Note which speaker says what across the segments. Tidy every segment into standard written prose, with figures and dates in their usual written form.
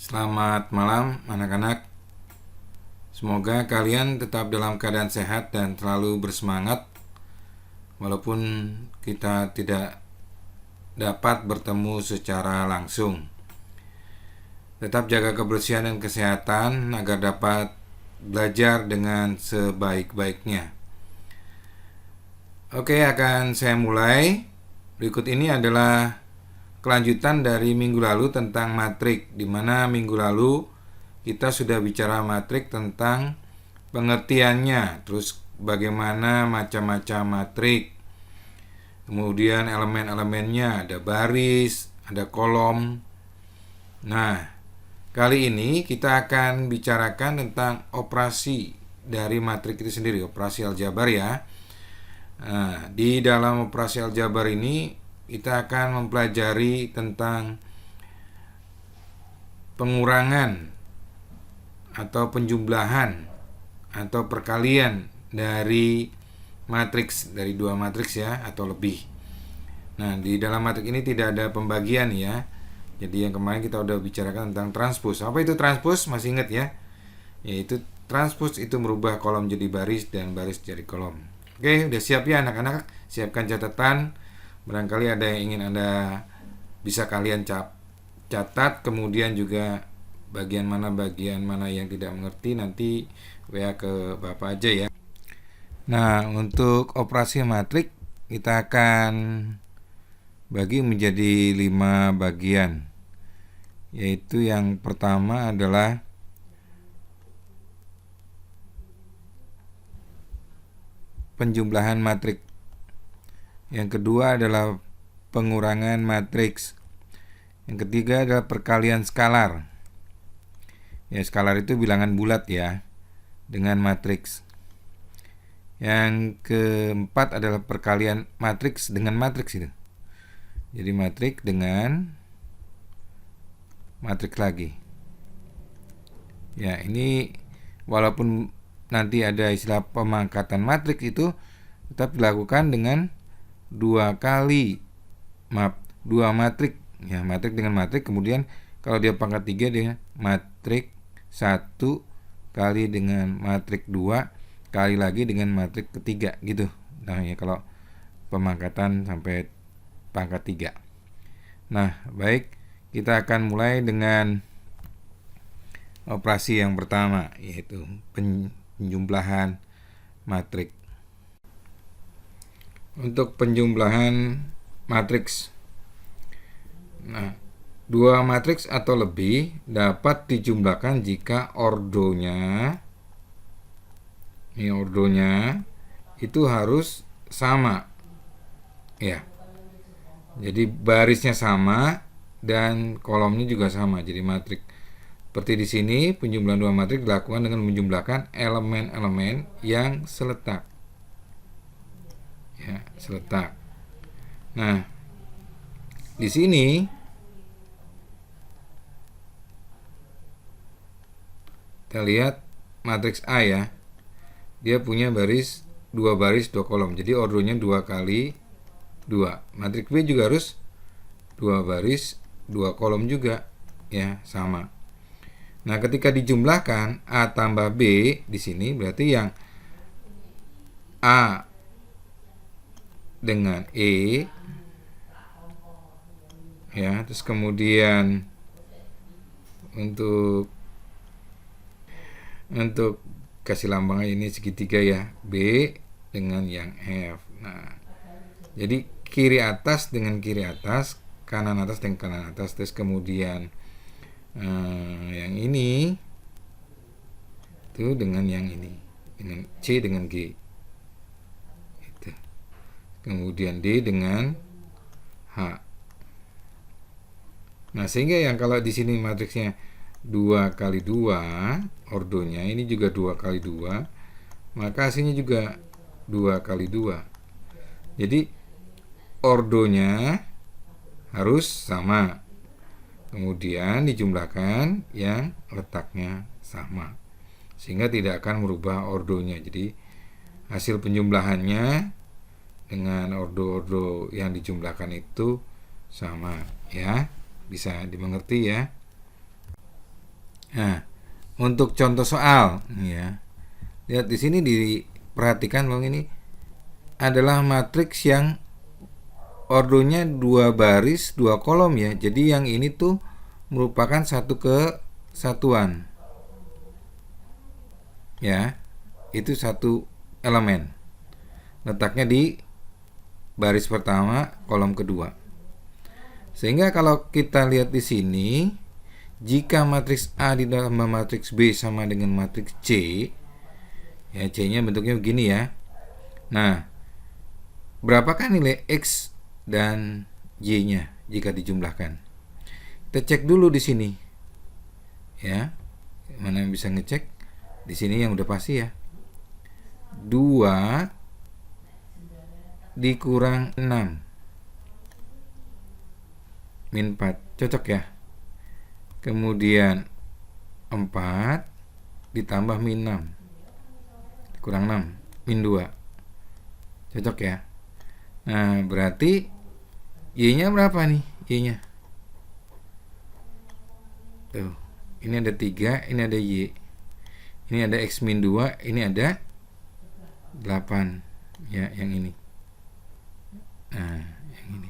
Speaker 1: Selamat malam anak-anak. Semoga kalian tetap dalam keadaan sehat dan selalu bersemangat walaupun kita tidak dapat bertemu secara langsung. Tetap jaga kebersihan dan kesehatan agar dapat belajar dengan sebaik-baiknya. Oke, akan saya mulai. Berikut ini adalah kelanjutan dari minggu lalu tentang matrik, di mana minggu lalu kita sudah bicara matrik tentang pengertiannya, terus bagaimana macam-macam matrik, kemudian elemen-elemennya, ada baris, ada kolom. Nah, kali ini kita akan bicarakan tentang operasi dari matrik itu sendiri, operasi aljabar ya. Nah, di dalam operasi aljabar ini kita akan mempelajari tentang pengurangan atau penjumlahan atau perkalian dari matriks, dari dua matriks ya atau lebih. Nah, di dalam matriks ini tidak ada pembagian ya. Jadi yang kemarin kita udah bicarakan tentang transpos. Apa itu transpos? Masih ingat ya? Yaitu transpos itu merubah kolom jadi baris dan baris jadi kolom. Oke, udah siap ya anak-anak? Siapkan catatan. Barangkali ada yang ingin Anda bisa kalian catat, kemudian juga bagian mana yang tidak mengerti nanti WA ke Bapak aja ya. Nah, untuk operasi matrik kita akan bagi menjadi 5 bagian. Yaitu yang pertama adalah penjumlahan matrik. Yang kedua adalah pengurangan matriks. Yang ketiga adalah perkalian skalar. Ya, skalar itu bilangan bulat ya, dengan matriks. Yang keempat adalah perkalian matriks dengan matriks itu. Jadi matriks dengan matriks lagi. Ya, ini walaupun nanti ada istilah pemangkatan matriks itu tetap dilakukan dengan dua matrik ya, matrik dengan matrik, kemudian kalau dia pangkat 3 dia matrik 1 kali dengan matrik 2 kali lagi dengan matrik ketiga gitu. Nah ya, kalau pemangkatan sampai pangkat 3. Nah baik, kita akan mulai dengan operasi yang pertama, yaitu penjumlahan matrik. Untuk penjumlahan matriks, nah, dua matriks atau lebih dapat dijumlahkan jika ordonya itu harus sama ya. Jadi barisnya sama dan kolomnya juga sama. Jadi matrik seperti di sini, penjumlahan dua matrik dilakukan dengan menjumlahkan elemen-elemen yang seletak. Ya, seletak. Nah, di sini kita lihat matriks A ya. Dia punya dua baris, dua kolom. Jadi ordonya 2 kali 2. Matriks B juga harus 2 baris, 2 kolom juga ya, sama. Nah, ketika dijumlahkan A tambah B di sini berarti yang A dengan E ya, terus kemudian untuk kasih lambangnya ini segitiga ya, B dengan yang F. Nah, jadi kiri atas dengan kiri atas, kanan atas dengan kanan atas, terus kemudian yang ini itu dengan yang ini, dengan C dengan G. Kemudian D dengan H. Nah, sehingga yang kalau di sini matriksnya 2 kali 2, ordonya ini juga 2 kali 2, maka hasilnya juga 2 kali 2. Jadi ordonya harus sama. Kemudian dijumlahkan yang letaknya sama. Sehingga tidak akan merubah ordonya. Jadi hasil penjumlahannya dengan ordo-ordo yang dijumlahkan itu sama ya, bisa dimengerti ya. Nah, untuk contoh soal, ya. Lihat di sini, diperhatikan loh, ini adalah matriks yang ordonya 2 baris 2 kolom ya. Jadi yang ini tuh merupakan satu kesatuan. Ya. Itu satu elemen. Letaknya di baris pertama, kolom kedua. Sehingga kalau kita lihat di sini, jika matriks A ditambah matriks B sama dengan matriks C, ya C-nya bentuknya begini ya. Nah, berapakah nilai X dan Y-nya jika dijumlahkan? Kita cek dulu di sini. Ya. Mana yang bisa ngecek? Di sini yang udah pasti ya. 2 dikurang 6 min 4. Cocok ya? Kemudian 4 ditambah min 6 kurang 6 min 2. Cocok ya? Nah, berarti Y-nya berapa nih? Y-nya. Tuh, ini ada 3, ini ada Y. Ini ada X min 2, ini ada 8. Ya, yang ini. Nah, yang ini.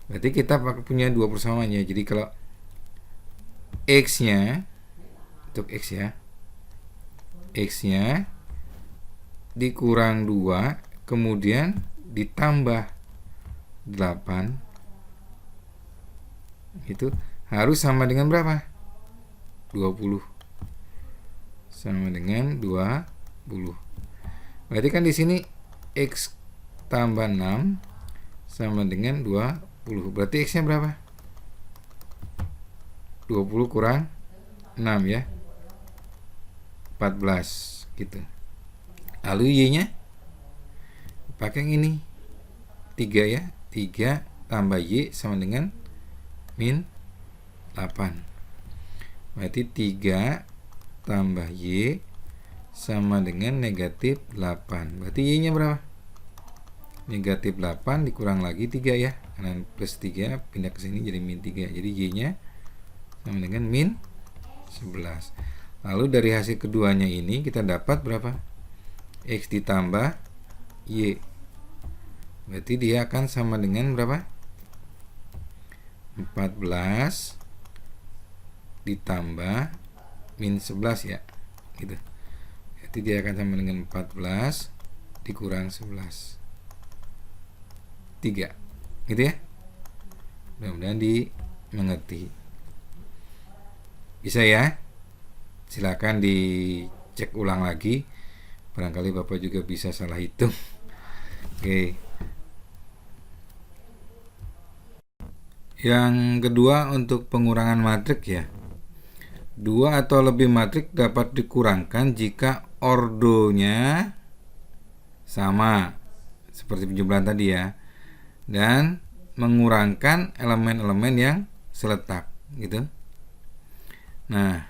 Speaker 1: Berarti kita punya 2 persamaan ya. Jadi kalau X-nya, untuk X ya, X-nya dikurang 2, kemudian ditambah 8, itu harus sama dengan berapa? 20. Sama dengan 20. Berarti kan di sini X tambah 6 sama dengan 20. Berarti X-nya berapa? 20 kurang 6 ya, 14 gitu. Lalu Y-nya pakai yang ini 3 ya, 3 tambah Y sama dengan min 8. Berarti 3 tambah Y sama dengan negatif 8. Berarti Y-nya berapa? Negatif 8 dikurang lagi 3 ya, karena plus 3 pindah ke sini jadi min 3. Jadi Y-nya sama dengan min 11. Lalu dari hasil keduanya ini kita dapat berapa? X ditambah Y. Berarti dia akan sama dengan berapa? 14 ditambah min 11 ya. Gitu. Berarti dia akan sama dengan 14 dikurang 11. 3. Gitu ya. Mudah-mudahan dimengerti. Bisa ya? Silakan dicek ulang lagi. Barangkali Bapak juga bisa salah hitung. Oke. Yang kedua untuk pengurangan matriks ya. 2 atau lebih matriks dapat dikurangkan jika ordonya sama seperti penjumlahan tadi ya, dan mengurangkan elemen-elemen yang seletak gitu. Nah,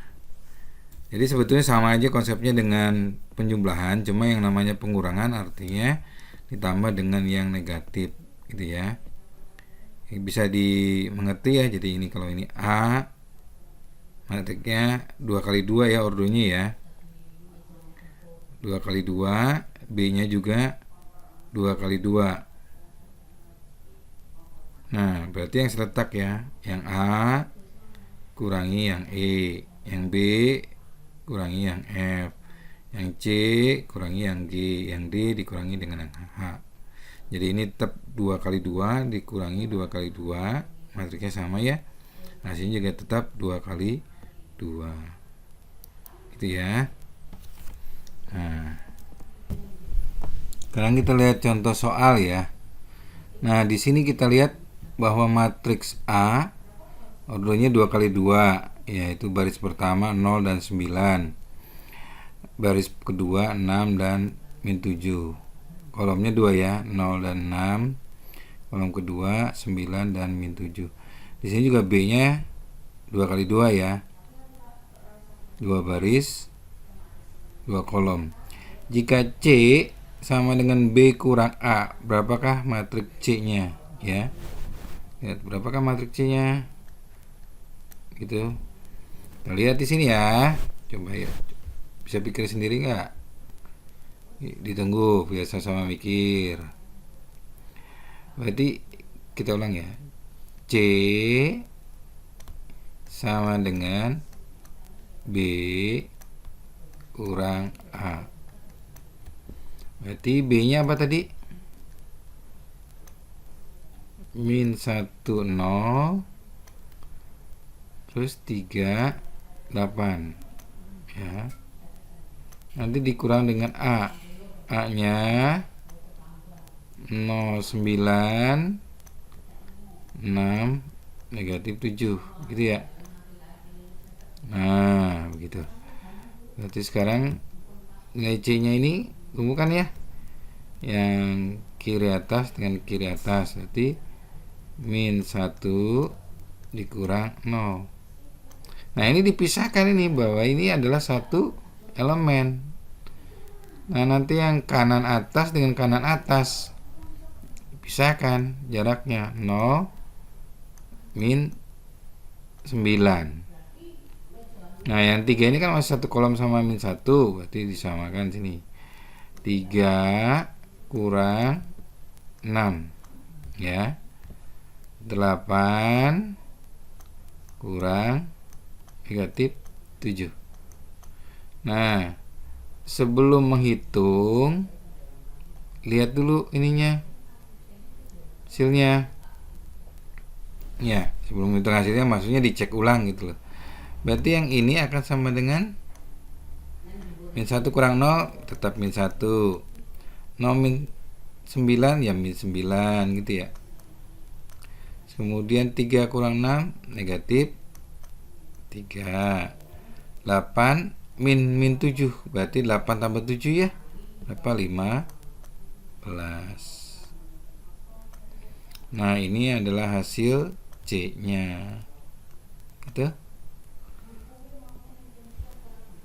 Speaker 1: jadi sebetulnya sama aja konsepnya dengan penjumlahan, cuma yang namanya pengurangan artinya ditambah dengan yang negatif gitu ya. Bisa dimengerti ya. Jadi ini kalau ini A, matriksnya 2 kali 2 ya ordonya ya. 2 kali 2, B-nya juga 2 kali 2. Nah, berarti yang seletak ya, yang A kurangi yang E, yang B kurangi yang F, yang C kurangi yang G, yang D dikurangi dengan yang H. Jadi ini tetap 2 kali 2 dikurangi 2 kali 2, matriksnya sama ya. Hasilnya juga tetap 2 kali 2. Gitu ya. Nah, sekarang kita lihat contoh soal ya. Nah, di sini kita lihat bahwa matriks A ordonya 2 kali 2, yaitu baris pertama 0 dan 9. Baris kedua 6 dan min 7. Kolomnya 2 ya, 0 dan 6. Kolom kedua 9 dan min 7. Di sini juga B-nya 2 kali 2 ya. 2 baris, 2 kolom. Jika C sama dengan B kurang A, berapakah matriks C-nya ya? Lihat berapakah matriks C-nya? Gitu. Kita lihat di sini ya. Coba ya. Bisa pikir sendiri nggak? Ditunggu, biasa sama mikir. Berarti kita ulang ya. C sama dengan B kurang A. Berarti B-nya apa tadi? Min 1, 0. Terus 3, 8. Ya. Nanti dikurang dengan A. A-nya 0, 9, 6, negatif 7. Gitu ya. Nah, begitu. Berarti sekarang nilai C-nya ini kumpulkan ya. Yang kiri atas dengan kiri atas. Berarti min 1 dikurang 0. Nah, ini dipisahkan ini bahwa ini adalah satu elemen. Nah, nanti yang kanan atas dengan kanan atas pisahkan jaraknya 0 min 9. Nah, yang 3 ini kan masih satu kolom sama min 1, berarti disamakan sini. 3 kurang 6 ya. 8 kurang negatif 7. Nah, sebelum menghitung, lihat dulu ininya, hasilnya. Ya, sebelum menghitung hasilnya maksudnya dicek ulang gitu loh. Berarti yang ini akan sama dengan min 1 kurang 0 tetap min 1. 0 min 9 ya min 9 gitu ya. Kemudian 3 kurang 6 negatif 3. 8 min 7 berarti 8 tambah 7 ya. Berapa? 15. Nah, ini adalah hasil C-nya. Gitu.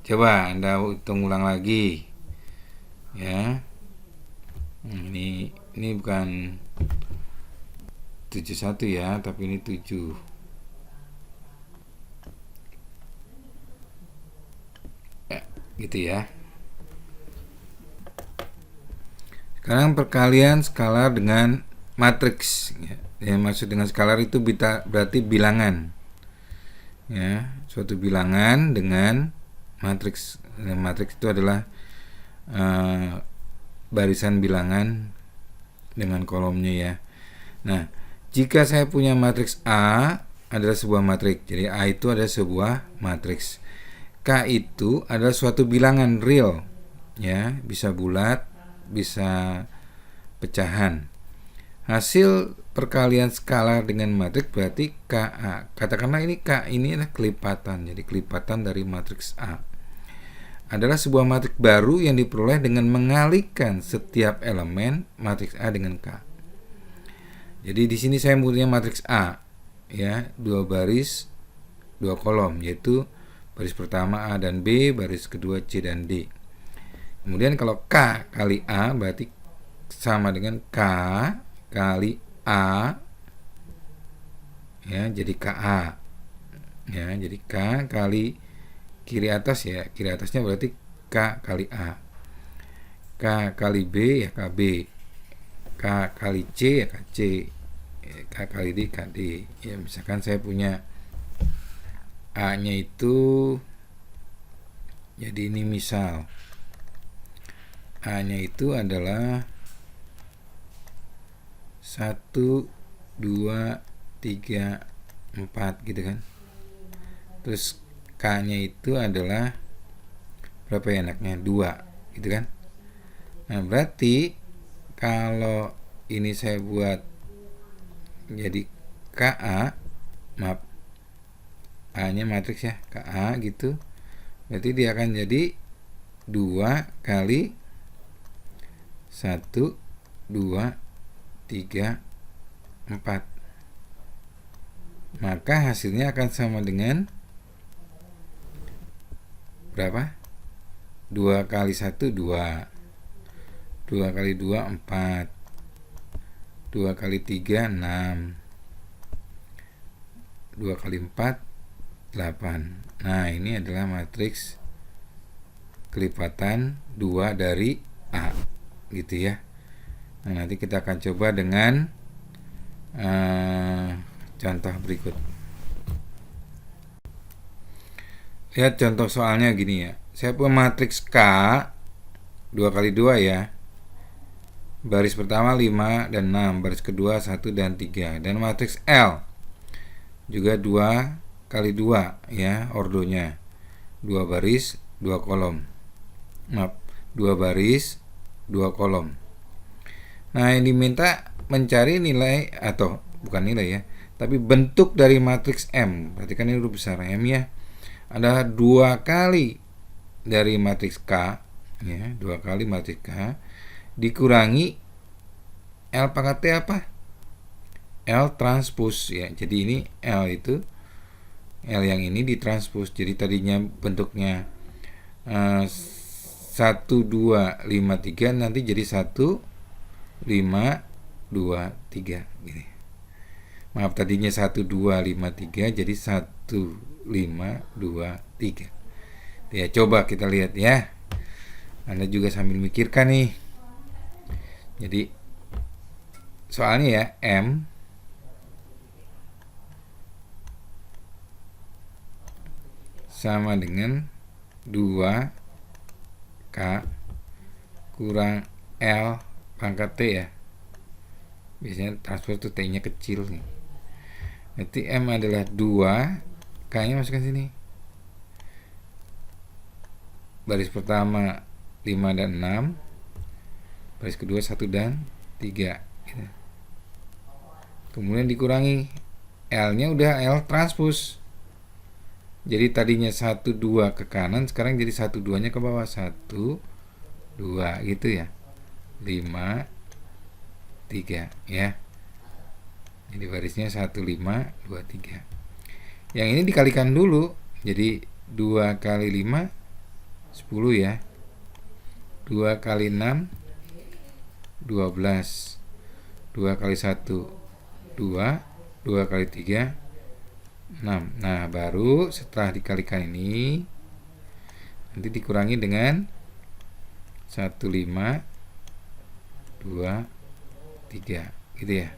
Speaker 1: Coba Anda hitung ulang lagi. Ya. Ini bukan 71 ya, tapi ini 7. Ya, gitu ya. Sekarang perkalian skalar dengan matriks. Yang maksud dengan skalar itu berarti bilangan. Ya, suatu bilangan dengan matriks. Matriks itu adalah barisan bilangan dengan kolomnya ya. Nah, jika saya punya matriks A adalah sebuah matriks. Jadi A itu adalah sebuah matriks. K itu adalah suatu bilangan real, ya, bisa bulat, bisa pecahan. Hasil perkalian skalar dengan matriks berarti KA. Katakanlah ini K ini adalah kelipatan. Jadi kelipatan dari matriks A adalah sebuah matriks baru yang diperoleh dengan mengalikan setiap elemen matriks A dengan K. Jadi di sini saya punya matriks A, ya, 2 baris, 2 kolom, yaitu baris pertama A dan B, baris kedua C dan D. Kemudian kalau K kali A berarti sama dengan K kali A, ya, jadi KA, ya, jadi K kali kiri atas ya, kiri atasnya berarti K kali A, K kali B ya KB, K kali C ya KC, K kali D KD. Ya, misalkan saya punya A nya itu, jadi ini misal A nya itu adalah 1, 2, 3, 4 gitu kan. Terus K nya itu adalah berapa ya anaknya? 2 gitu kan. Nah, berarti kalau ini saya buat jadi KA, maaf, A nya matriks ya, KA gitu, berarti dia akan jadi 2 kali 1, 2, 3, 4. Maka hasilnya akan sama dengan berapa? 2 kali 1 2, 2 kali 2 4, 2 kali 3 6, 2 kali 4 8. Nah, ini adalah matriks kelipatan 2 dari A, gitu ya. Nah, nanti kita akan coba dengan contoh berikut. Lihat contoh soalnya gini ya. Saya punya matriks K 2 kali 2 ya. Baris pertama 5 dan 6, baris kedua 1 dan 3. Dan matriks L juga 2 kali 2 ya, ordonya 2 baris 2 kolom. Maaf, 2 baris 2 kolom. Nah, yang diminta mencari nilai, atau bukan nilai ya, tapi bentuk dari matriks M. Berarti kan ini huruf besar M ya. Adalah 2 kali dari matriks K ya, 2 kali matriks K dikurangi L pangkat T apa? L transpose ya. Jadi ini L itu, L yang ini ditranspose. Jadi tadinya bentuknya 1 2 5 3, nanti jadi 1 5 2 3 gini. Maaf, tadinya 1 2 5 3 jadi 1 5 2 3. Ya, coba kita lihat ya. Anda juga sambil mikirkan nih. Jadi soalnya ya, M sama dengan 2K kurang L pangkat T ya. Biasanya transfer tuh T-nya kecil nih. Berarti M adalah 2, K-nya masukkan sini. Baris pertama 5 dan 6, baris kedua 1 dan 3 gitu. Kemudian dikurangi L-nya udah L transpose. Jadi tadinya 1 2 ke kanan, sekarang jadi 1 2-nya ke bawah, 1 2 gitu ya. 5 3 ya. Jadi barisnya 1 5 2 3. Yang ini dikalikan dulu. Jadi 2 kali 5 10 ya. 2 kali 6 12. 2 kali 1 2, 2 kali 3 6. Nah, baru setelah dikalikan ini nanti dikurangi dengan 1 5 2 3 gitu ya.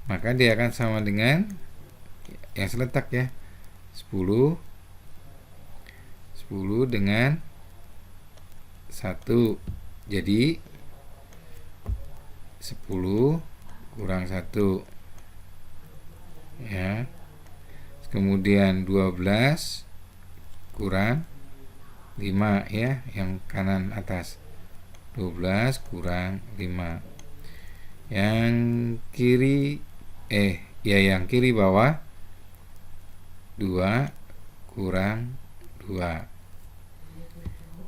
Speaker 1: Maka dia akan sama dengan yang seletak ya, 10 dengan 1. Jadi 10 kurang 1 ya. Kemudian 12 kurang 5 ya, yang kanan atas. 12 kurang 5. Yang kiri yang kiri bawah 2 kurang 2.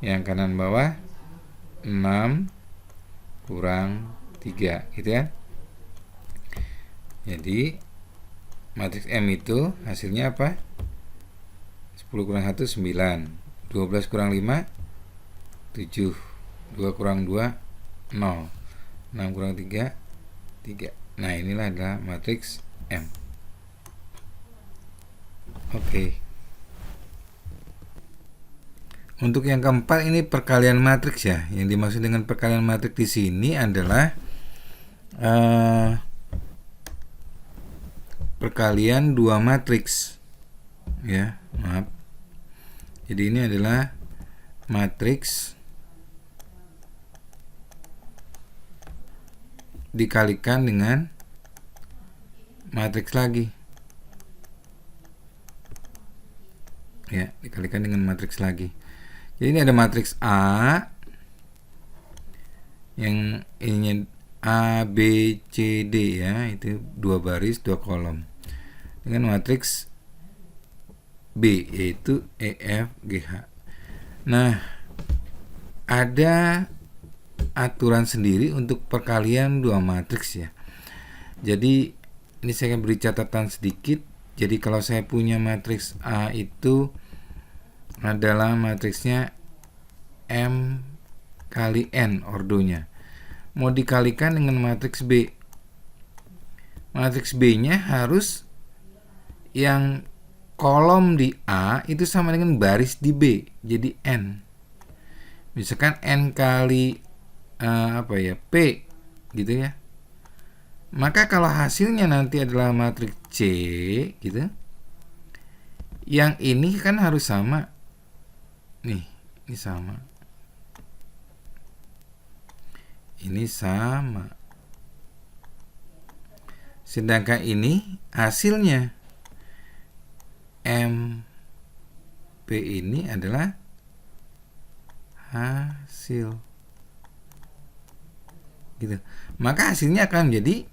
Speaker 1: Yang kanan bawah 6 kurang 3 gitu ya. Jadi matriks M itu hasilnya apa? 10 kurang 1 9, 12 kurang 5 7, 2 kurang 2 0, 6 kurang 3 3. Nah, inilah adalah matriks M. Oke. Untuk yang keempat ini perkalian matriks ya. Yang dimaksud dengan perkalian matriks di sini adalah perkalian dua matriks ya, maaf. Jadi ini adalah matriks dikalikan dengan matriks lagi ya, dikalikan dengan matriks lagi. Jadi ini ada matriks A yang ininya A, B, C, D ya, itu 2 baris 2 kolom, dengan matriks B yaitu E, F, G, H. Nah, ada aturan sendiri untuk perkalian dua matriks ya. Jadi ini saya akan beri catatan sedikit. Jadi kalau saya punya matriks A itu adalah matriksnya M kali N ordonya, mau dikalikan dengan matriks B. Matriks B-nya harus yang kolom di A itu sama dengan baris di B, jadi N. Misalkan N kali P gitu ya. Maka kalau hasilnya nanti adalah matriks C gitu, yang ini kan harus sama. Nih, ini sama. Ini sama. Sedangkan ini hasilnya MP ini adalah hasil. Gitu. Maka hasilnya akan menjadi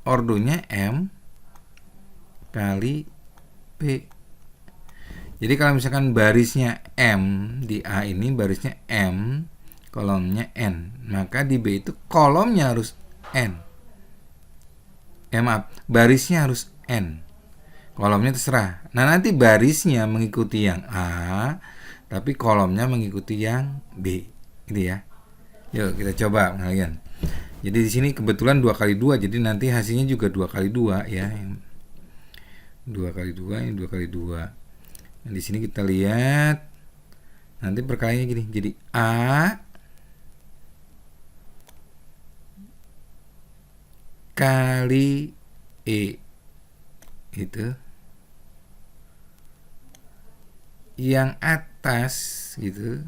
Speaker 1: ordonya M kali P. Jadi kalau misalkan barisnya M di A ini barisnya M, kolomnya N, maka di B itu kolomnya harus N. Barisnya harus N. Kolomnya terserah. Nah, nanti barisnya mengikuti yang A, tapi kolomnya mengikuti yang B. Gitu ya. Yuk kita coba kalian. Jadi di sini kebetulan 2 kali 2, jadi nanti hasilnya juga 2 kali 2 ya. 2 kali 2, ini 2 kali 2. Nah, di sini kita lihat nanti perkaliannya gini. Jadi A kali E itu yang atas gitu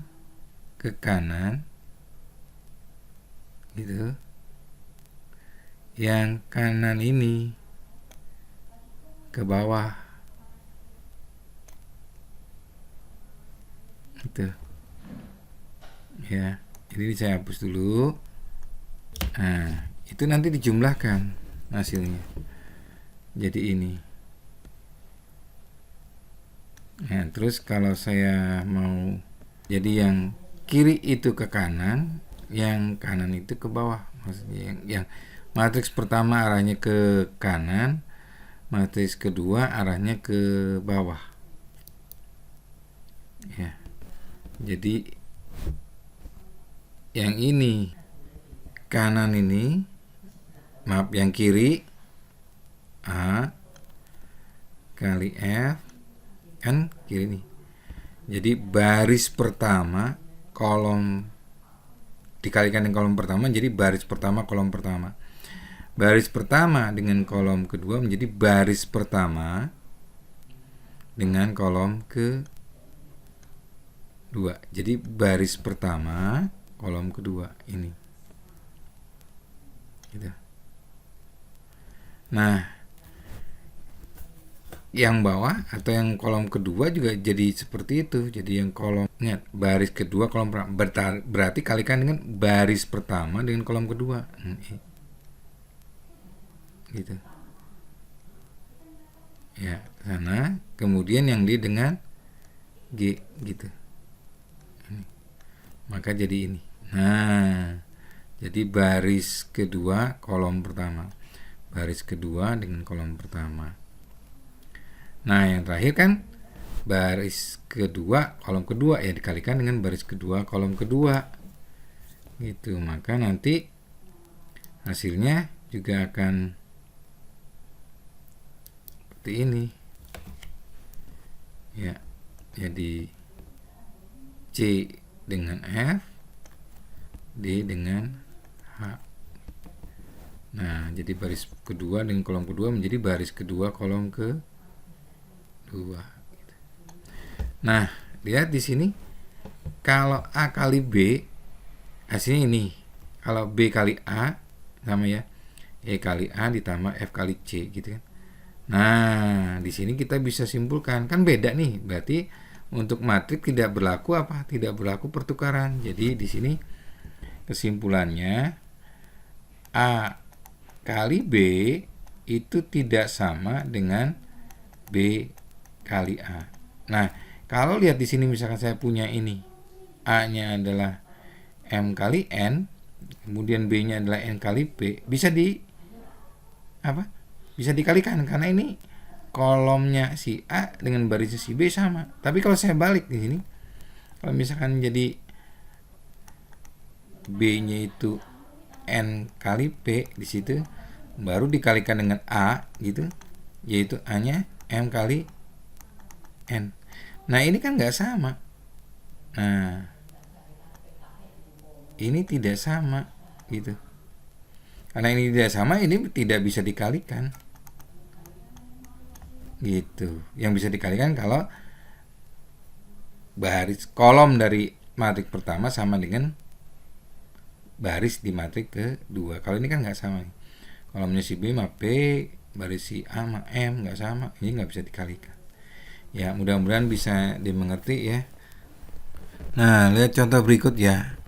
Speaker 1: ke kanan gitu, yang kanan ini ke bawah gitu ya. Ini saya hapus dulu. Nah, itu nanti dijumlahkan hasilnya jadi ini. Nah, terus kalau saya mau jadi yang kiri itu ke kanan, yang kanan itu ke bawah. Maksudnya yang matriks pertama arahnya ke kanan, matriks kedua arahnya ke bawah. Ya. Jadi yang ini kanan ini, yang kiri A kali F kan kiri nih. Jadi baris pertama kolom dikalikan dengan kolom pertama, jadi baris pertama kolom pertama. Baris pertama dengan kolom kedua menjadi baris pertama dengan kolom kedua. Jadi baris pertama kolom kedua ini. Gitu. Nah, yang bawah atau yang kolom kedua juga jadi seperti itu. Jadi yang kolom, ingat, baris kedua kolom berarti kalikan dengan baris pertama dengan kolom kedua. Gitu. Ya, sana kemudian yang D dengan G gitu. Ini. Maka jadi ini. Nah, jadi baris kedua kolom pertama. Baris kedua dengan kolom pertama. Nah, yang terakhir kan baris kedua kolom kedua ya dikalikan dengan baris kedua kolom kedua. Gitu. Maka nanti hasilnya juga akan seperti ini. Ya. Jadi C dengan F, D dengan H. Nah, jadi baris kedua dengan kolom kedua menjadi baris kedua kolom kedua. Nah, lihat di sini kalau A kali B hasilnya ini. Kalau B kali A sama ya, E kali A ditambah F kali C gitu kan. Nah, di sini kita bisa simpulkan kan beda nih. Berarti untuk matriks tidak berlaku apa? Tidak berlaku pertukaran. Jadi di sini kesimpulannya A kali B itu tidak sama dengan B kali A. Nah, kalau lihat di sini misalkan saya punya ini, A-nya adalah M kali N, kemudian B-nya adalah N kali P, bisa bisa dikalikan karena ini kolomnya si A dengan barisnya si B sama. Tapi kalau saya balik di sini, kalau misalkan jadi B-nya itu N kali P di situ, baru dikalikan dengan A gitu, yaitu A-nya M kali N. Nah ini kan nggak sama. Nah ini tidak sama gitu. Karena ini tidak sama, ini tidak bisa dikalikan gitu. Yang bisa dikalikan kalau baris kolom dari matrik pertama sama dengan baris di matrik kedua. Kalau ini kan nggak sama nih. Kolomnya si B sama P, baris si A sama M nggak sama. Ini nggak bisa dikalikan. Ya mudah-mudahan bisa dimengerti ya. Nah lihat contoh berikut ya.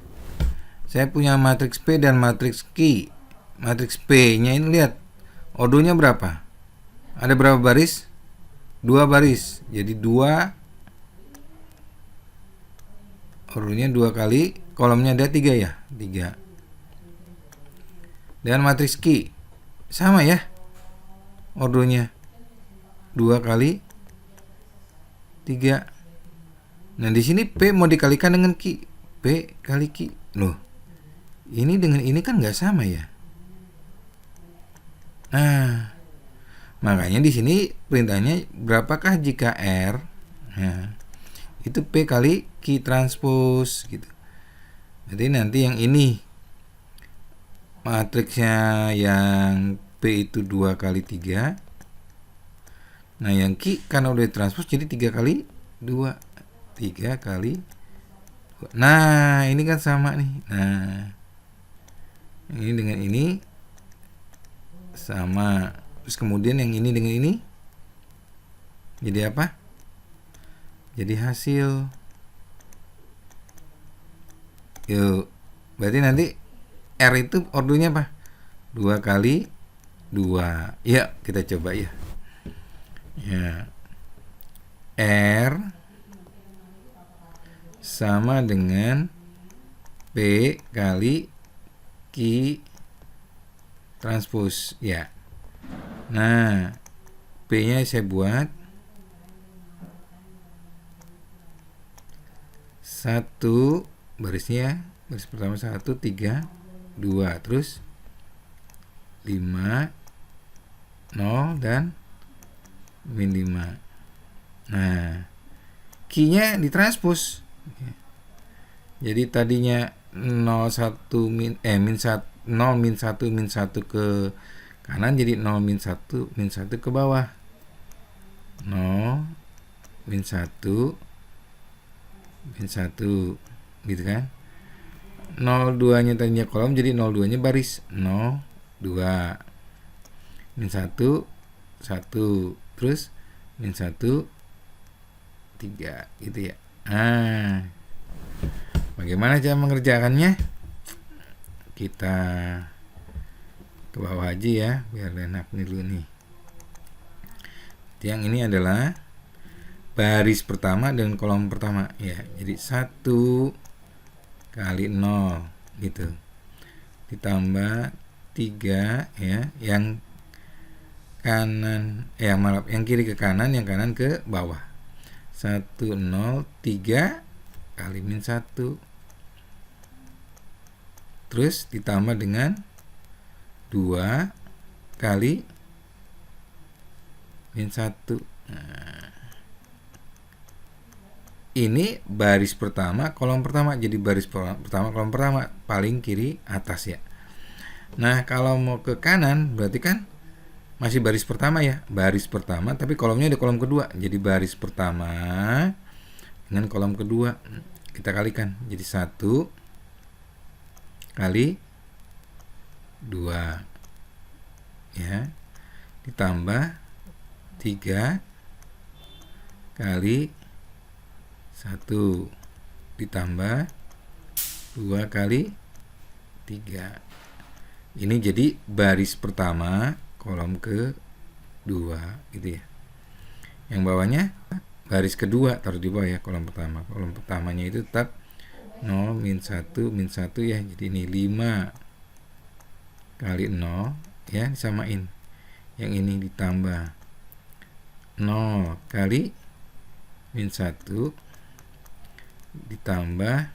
Speaker 1: Saya punya matriks P dan matriks Q. Matriks P nya ini lihat ordonya berapa? Ada berapa baris? 2 baris. Jadi 2, ordonya 2 kali, kolomnya ada 3 ya, 3. Dan matriks Q sama ya, ordonya 2 kali 3. Nah di sini P mau dikalikan dengan Q, P kali Q. Loh, ini dengan ini kan nggak sama ya. Nah, makanya di sini perintahnya berapakah jika R? Nah, itu P kali Q transpose gitu. Jadi nanti yang ini matriksnya yang P itu 2 kali 3. Nah yang Q karena udah transpose jadi 3 kali 2. 3 kali 2. Nah ini kan sama nih. Nah ini dengan ini sama. Terus kemudian yang ini dengan ini jadi apa? Jadi hasil. Yuk, berarti nanti R itu ordonya apa? 2 kali 2. Ya, kita coba ya. Ya. R sama dengan P kali Q transpose ya. Nah, P-nya saya buat 1 barisnya, baris pertama 1, 3, 2, terus 5, 0 dan min 5. Nah, Q-nya ditranspos. Jadi tadinya 0 1 min 1 0 min 1 min 1 ke kanan jadi 0 min 1 min 1 ke bawah. 0 min 1 min 1 gitu kan. 02 nya tadinya kolom jadi 02 nya baris. 0 2 min 1 1 terus min 1 3 gitu ya. Nah, bagaimana cara mengerjakannya? Kita ke bawah aja ya biar enak nih dulu nih. Yang ini adalah baris pertama dan kolom pertama ya. Jadi 1 kali 0 gitu. Ditambah 3 ya, yang kanan maaf, yang kiri ke kanan, yang kanan ke bawah. 1 0 3 kali min 1. Terus ditambah dengan 2 kali min 1. Nah, ini baris pertama, kolom pertama. Jadi baris pertama, kolom pertama paling kiri atas ya. Nah, kalau mau ke kanan berarti kan masih baris pertama ya. Baris pertama tapi kolomnya ada kolom kedua. Jadi baris pertama dengan kolom kedua kita kalikan. Jadi 1 kali 2 ya, ditambah 3 kali 1 ditambah 2 kali 3. Ini jadi baris pertama kolom kedua gitu ya. Yang bawahnya baris kedua taruh di bawah ya, kolom pertama. Kolom pertamanya itu tetap 0 min 1 min 1 ya. Jadi ini 5 kali 0 ya, disamain. Yang ini ditambah 0 kali min 1 ditambah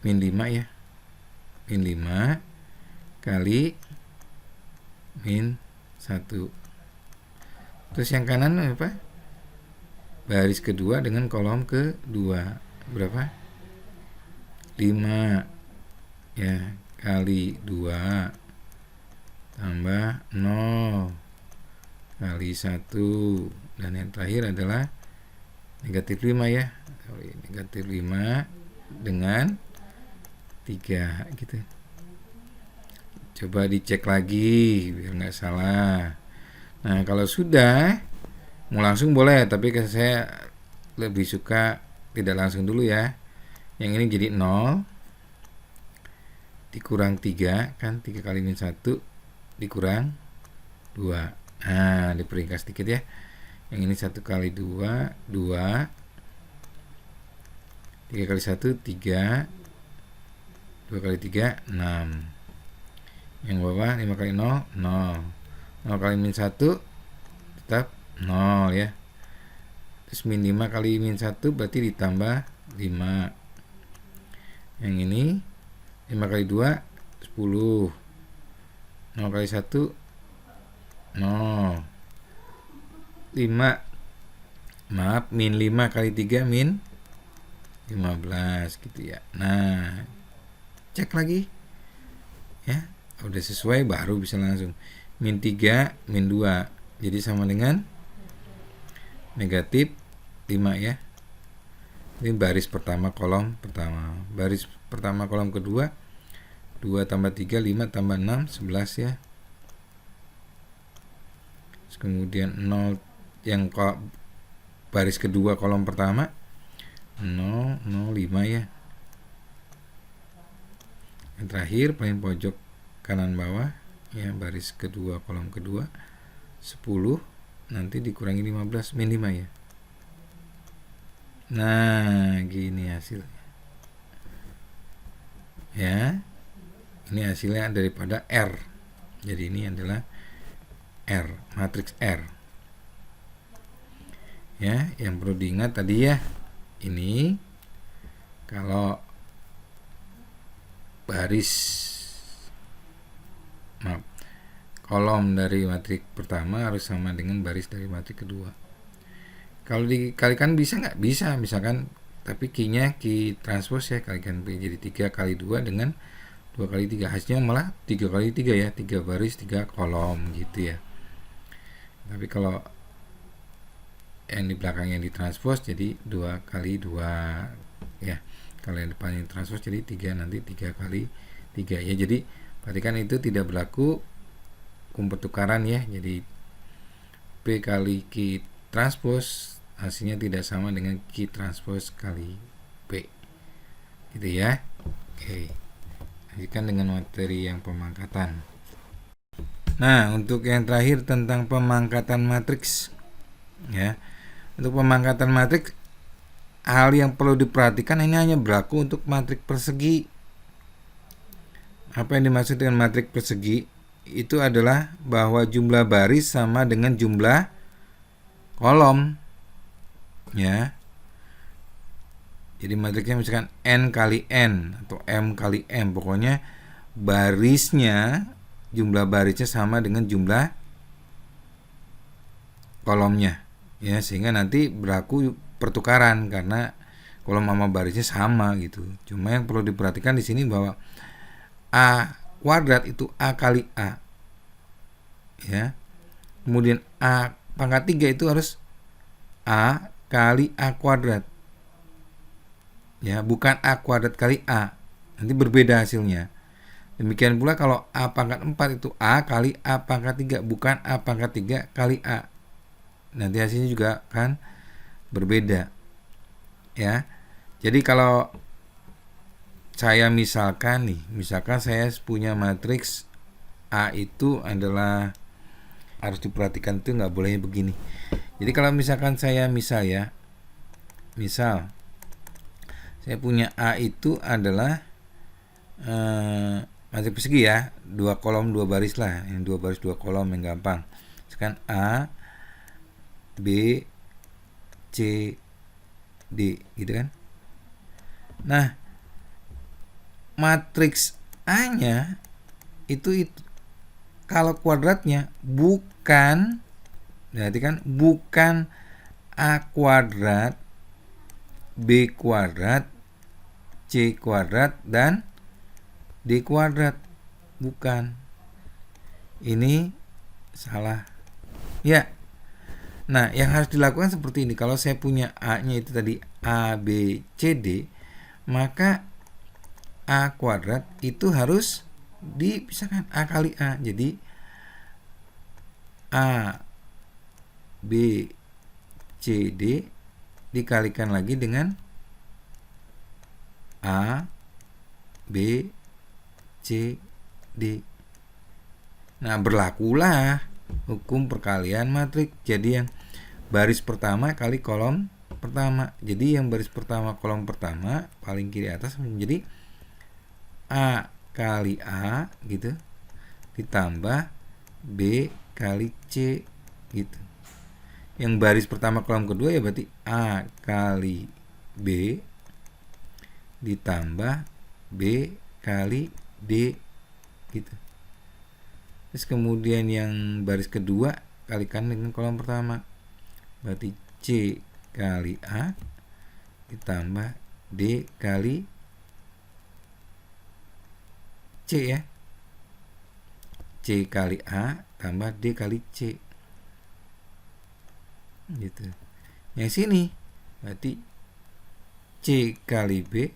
Speaker 1: min 5 ya. Min 5 kali min 1. Terus yang kanan apa? baris kedua dengan kolom kedua. Berapa? 5 ya, kali 2 tambah 0 kali 1, dan yang terakhir adalah negatif 5 ya. Negatif 5 dengan 3 gitu. Coba dicek lagi biar nggak salah. Nah, kalau sudah mau langsung boleh, tapi saya lebih suka tidak langsung dulu ya. Yang ini jadi 0 dikurang 3 kan, 3 kali min 1 dikurang 2. Nah, diperingkas sedikit ya. Yang ini 1 kali 2 2, 3 kali 1 3, 2 kali 3 6. Yang bawah 5 kali 0 0, 0 kali min 1 tetap 0 ya. Terus min 5 kali min 1 berarti ditambah 5. Yang ini 5 kali 2 10, 0 kali 1 0, 5 maaf min 5 kali 3 min 15 gitu ya. Nah, cek lagi ya, udah sesuai baru bisa langsung. Min 3 min 2 jadi sama dengan negatif 5 ya. Ini baris pertama kolom pertama. Baris pertama kolom kedua 2 tambah 3 5 tambah 6 11 ya. Terus kemudian 0 yang baris kedua kolom pertama 0 0 5 ya. Yang terakhir paling pojok kanan bawah ya, baris kedua kolom kedua 10 nanti dikurangi 15 min 5 ya. Nah, gini hasilnya ya. Ini hasilnya daripada R. Jadi ini adalah R, matriks R ya. Yang perlu diingat tadi ya, ini kalau kolom dari matriks pertama harus sama dengan baris dari matriks kedua. Kalau dikalikan bisa nggak? Bisa, misalkan, tapi Q-nya Q transpose ya, kalikan P jadi 3 kali 2 dengan 2 kali 3, hasilnya malah 3 kali 3 ya, 3 baris 3 kolom gitu ya. Tapi kalau yang di belakangnya ditranspose jadi 2 kali 2 ya. Kalau yang depannya ditranspose jadi 3, nanti 3 kali 3 ya. Jadi perhatikan itu tidak berlaku pertukaran ya. Jadi P kali Q transpose hasilnya tidak sama dengan Q transpose kali P gitu ya. Oke, lanjutkan dengan materi yang pemangkatan. Nah, untuk yang terakhir tentang pemangkatan matriks ya. Untuk pemangkatan matriks, hal yang perlu diperhatikan ini hanya berlaku untuk matriks persegi. Apa yang dimaksud dengan matriks persegi? Itu adalah bahwa jumlah baris sama dengan jumlah kolom ya. Jadi matriksnya misalkan N kali N atau M kali M, pokoknya barisnya, jumlah barisnya sama dengan jumlah kolomnya ya, sehingga nanti berlaku pertukaran karena kolom sama barisnya sama gitu. Cuma yang perlu diperhatikan di sini bahwa A kuadrat itu A kali A ya. Kemudian A pangkat 3 itu harus A kali A kuadrat ya, bukan A kuadrat kali A, nanti berbeda hasilnya. Demikian pula kalau A pangkat 4 itu A kali A pangkat 3, bukan A pangkat 3 kali A, nanti hasilnya juga kan berbeda ya. Jadi kalau saya misalkan saya punya matriks A itu adalah, harus diperhatikan itu nggak bolehnya begini. Jadi kalau misalkan saya misal saya punya A itu adalah matriks persegi ya, 2 kolom 2 baris lah, yang 2 baris 2 kolom yang gampang. Sekarang A B C D gitu kan. Nah, matriks A-nya itu kalau kuadratnya bukan, berarti kan bukan A kuadrat, B kuadrat, C kuadrat, dan D kuadrat. Bukan. Ini salah. Ya. Nah, yang harus dilakukan seperti ini. Kalau saya punya A-nya itu tadi A, B, C, D, maka A kuadrat itu harus dipisahkan A kali A. Jadi A, B, C, D dikalikan lagi dengan A, B, C, D. Nah, berlakulah hukum perkalian matriks. Jadi yang baris pertama kali kolom pertama. Jadi yang baris pertama kolom pertama paling kiri atas menjadi A kali A gitu, ditambah B kali C gitu. Yang baris pertama kolom kedua ya berarti A kali B ditambah B kali D gitu. Terus kemudian yang baris kedua kalikan dengan kolom pertama, berarti C kali A ditambah D kali C ya. C kali A tambah D kali C gitu. Yang sini berarti C kali B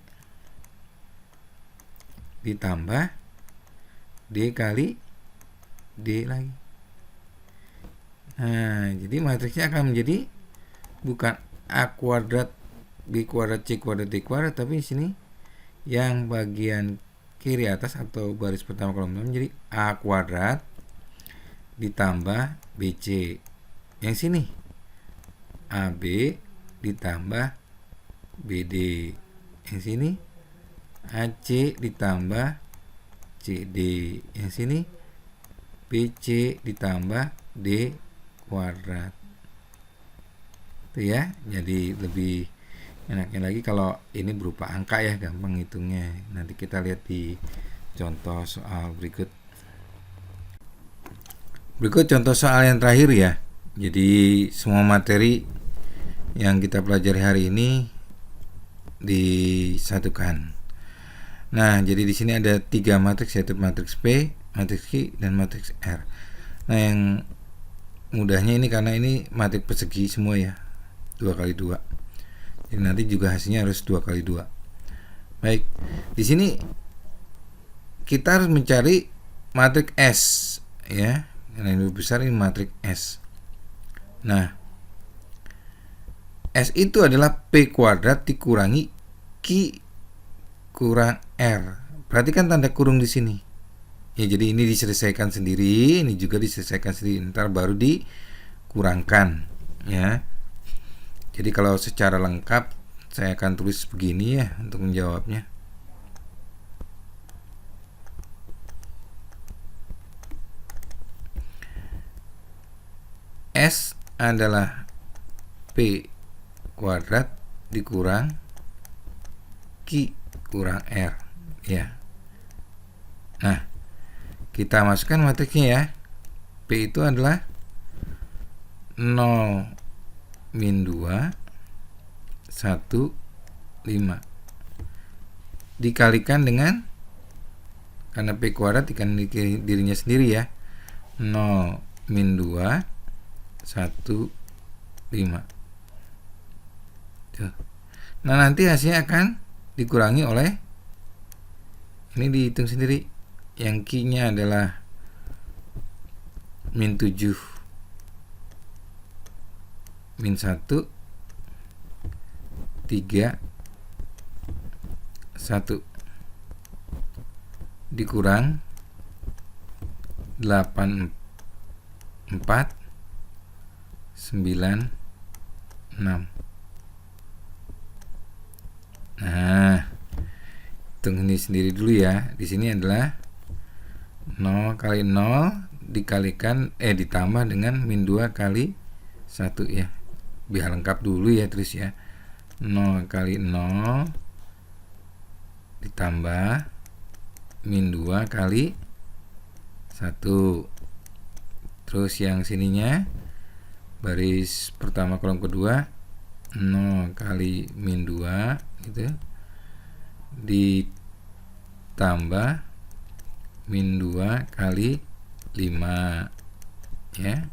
Speaker 1: ditambah D kali D lagi. Nah, jadi matriksnya akan menjadi bukan A kuadrat, B kuadrat, C kuadrat, D kuadrat, tapi di sini yang bagian kiri atas atau baris pertama kolom menjadi A kuadrat ditambah BC. Yang sini AB ditambah BD. Yang sini AC ditambah CD. Yang sini BC ditambah D kuadrat. Itu ya. Jadi lebih enaknya lagi kalau ini berupa angka ya, gampang hitungnya. Nanti kita lihat di contoh soal berikut. Berikut contoh soal yang terakhir ya. Jadi semua materi yang kita pelajari hari ini disatukan. Nah, jadi di sini ada 3 matriks, yaitu matriks P, matriks Q, dan matriks R. Nah, yang mudahnya ini karena ini matriks persegi semua ya, 2 kali 2. Jadi nanti juga hasilnya harus 2 kali 2. Baik, di sini kita harus mencari matriks S ya. Yang lebih besar ini matriks S. Nah, S itu adalah P kuadrat dikurangi Q kurang R. Perhatikan tanda kurung di sini. Ya, jadi ini diselesaikan sendiri, ini juga diselesaikan sendiri, ntar baru dikurangkan ya. Jadi kalau secara lengkap saya akan tulis begini ya untuk menjawabnya. S adalah P kuadrat dikurang Q kurang R ya. Nah, kita masukkan matriksnya ya. P itu adalah 0 min 2 1 5 dikalikan dengan, karena P kuadrat dikalikan dirinya sendiri ya, 0 min 2 1 5. Tuh. Nah, nanti hasilnya akan dikurangi oleh, ini dihitung sendiri, yang Q-nya adalah min 7 min 1 3 1 dikurang 8 4 9 6. Nah, hitung ini sendiri dulu ya. Di sini adalah 0 kali 0 dikalikan ditambah dengan min 2 kali 1 ya. Biar lengkap dulu ya, terus ya. 0 kali 0 ditambah min 2 kali 1. Terus yang sininya baris pertama kolom kedua 0 kali min 2 gitu, ditambah min 2 kali 5 ya.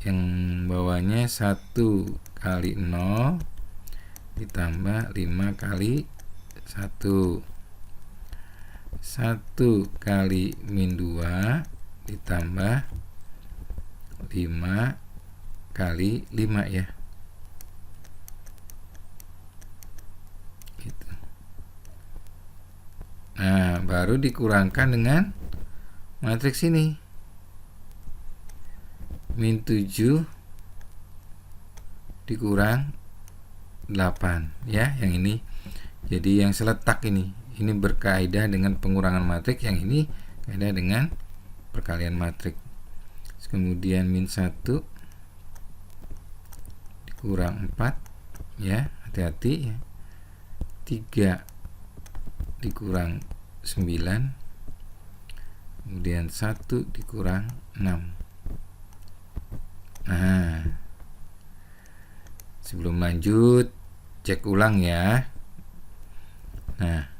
Speaker 1: Yang bawahnya 1 kali 0 ditambah 5 kali 1. 1 kali min 2 ditambah 5 kali 5 ya. Gitu. Nah, baru dikurangkan dengan matriks ini. Min 7 dikurang 8 ya, yang ini. Jadi yang seletak ini berkaidah dengan pengurangan matriks, yang ini kaidah dengan perkalian matriks. Kemudian min 1 dikurang 4 ya, hati-hati ya. 3 dikurang 9, kemudian 1 dikurang 6. Nah, sebelum lanjut cek ulang ya. Nah,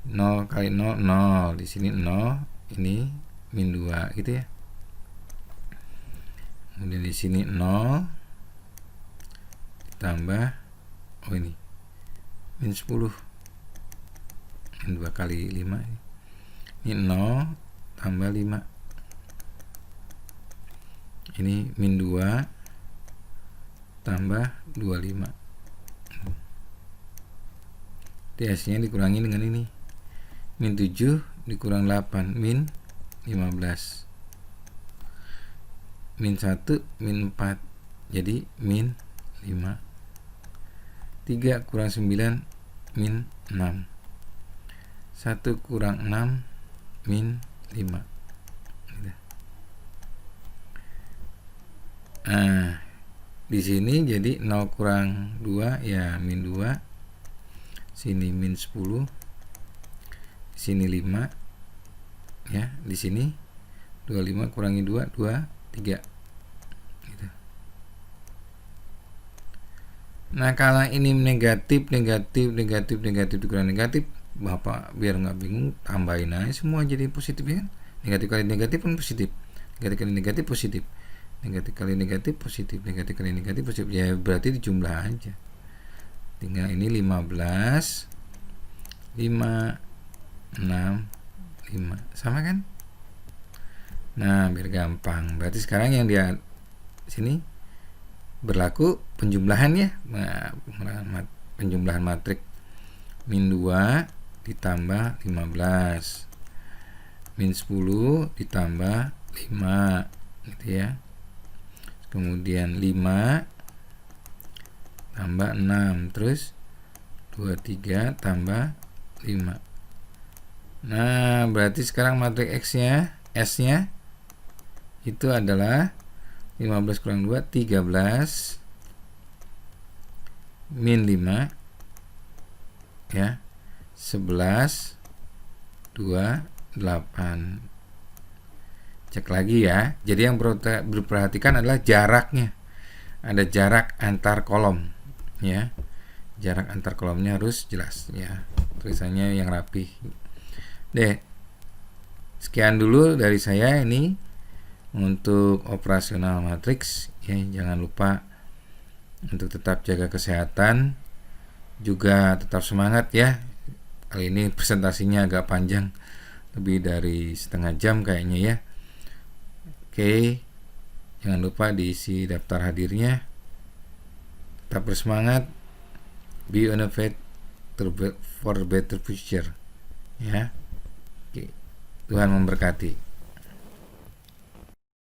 Speaker 1: 0 kali 0 0, di sini 0, ini min 2 gitu ya. Kemudian di sini 0 tambah ini min 10, min 2 kali 5 ini 0 tambah 5, ini min 2 tambah 25. Hasilnya dikurangi dengan ini, min 7 dikurang 8, min 15, min 1 min 4, jadi min 5. 3 kurang 9 min 6, 1 kurang 6 min 5. Nah, di sini jadi 0 kurang 2 ya min 2, sini min 10, sini 5 ya, di sini 25 kurangi 2 3 gitu. Nah, kalau ini negatif dikurangi negatif, Bapak biar nggak bingung tambahin aja semua jadi positif ya kan. Negatif kali negatif pun positif, negatif kali negatif positif, negatif kali negatif positif, negatif kali negatif positif, ya berarti dijumlah aja. Tinggal ini 15 5 6 5 sama kan. Nah, biar gampang, berarti sekarang yang dia sini berlaku penjumlahan ya. Nah, penjumlahan matriks min 2 ditambah 15, min 10 ditambah 5 gitu ya. Kemudian 5 tambah 6, terus 23 tambah 5. Nah, berarti sekarang matriks S-nya itu adalah 15 kurang 2 13 min 5 ya, 11 2 8. Cek lagi ya. Jadi yang diperhatikan adalah jaraknya. Ada jarak antar kolom ya. Jarak antar kolomnya harus jelas ya. Tulisannya yang rapi. Deh. Sekian dulu dari saya ini untuk operasional matriks ya. Jangan lupa untuk tetap jaga kesehatan, juga tetap semangat ya. Kali ini presentasinya agak panjang, lebih dari setengah jam kayaknya ya. Oke, jangan lupa diisi daftar hadirnya. Tetap bersemangat, be on a fight for a better future ya. Oke, Tuhan memberkati.